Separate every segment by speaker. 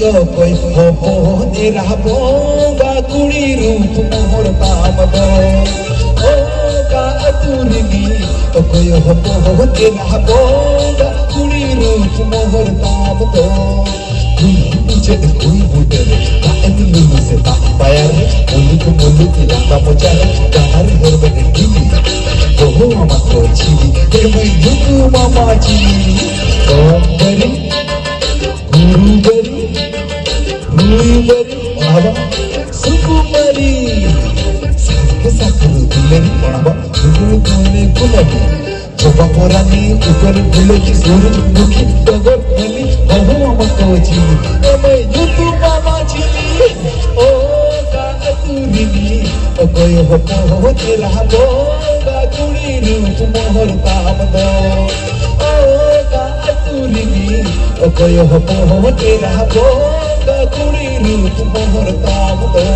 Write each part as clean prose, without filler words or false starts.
Speaker 1: तो कोई हो तेरा बोगा कुड़ी रूप मोहर ताम दो ओ का अतुरनी तो कोई हो तेरा बोगा कुड़ी रूप मोहर ताम दो मुझे कोई बुटर कान लुलु से तापायर मुलुक लंका मोचार कार हर बने टीवी ओ मामा को चीवी तेरे मैं युग मामा चीवी कोंबरी गुरुबरी रुईबरी ओनाबा सुकुमारी साके साकरु दिलेनी ओनाबा गुरु कोने गुलाबी चोपा पोरानी ऊपर बुलेगी सूरजमुखी टगर फली ओहो मामा को चीवी ए मैं युतु मामा चीवी ओ का अतुरनी ओ कोई हो तेरा बोगा कुड़ी रूप मोहर ताम दो ओ का अतुरनी ओ कोई हो तेरा बोगा कुड़ी रूप मोहर ताम दो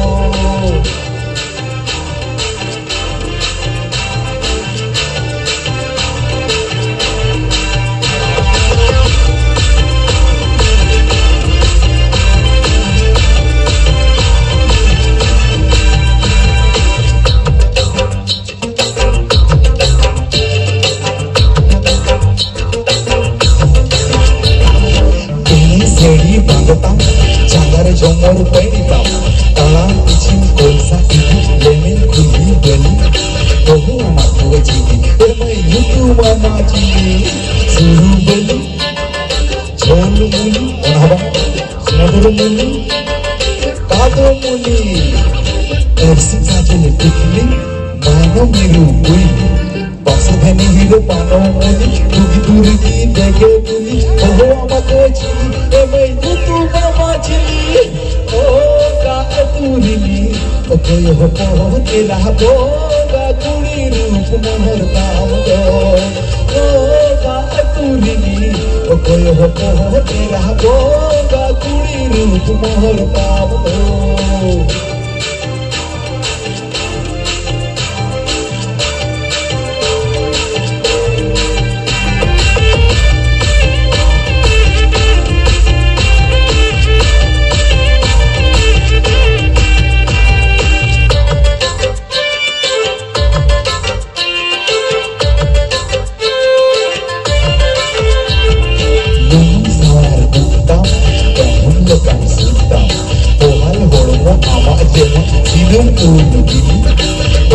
Speaker 1: सेड़ी बांगता चादर जमर पैडीता ताला पिछी कोलसा लेने खुली गली ओहो मामा को चीवी ए मैं युतु मामा चीवी सुरु बली छोल मुली ओनाबा सुनदर मुली कादो मुली एरसी काजल टिकली मानो मेरू बुई पासधनी हीरो पानो मुली दुगी दूरी की देखे मुली ओहो मामा को चीवी ए मैं युतु मामा चीवी ओ का अतुरनी ओ कोई हो तेरा बोगा कुड़ी रूप मोहर ताम दो ओ का अतुरनी ओ कोई हो तेरा बोगा कुड़ी रूप मोहर ताम दो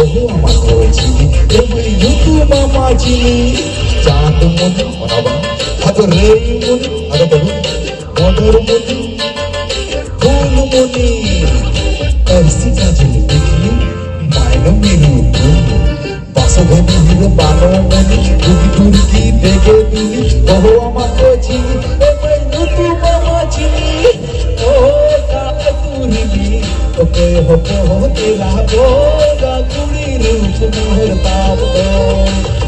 Speaker 1: ओहो मामा को चीवी ए मैं युतु मामा चीवी चांद मुनि ओनाबा अदो रे मुनि अदो बडु मोडर मुनि फूल मुनि एरसी काजल टिकली मायनो मेरू बुई पासधनी हीरो पानो मुनि दुगी दूरी की देखे दुनी ओहो मामा को चीवी ए मैं युतु मामा चीवी ओ का अतुरनी ओ कोई हो तेरा बोगा कुड़ी रूप मोहर ताम दो।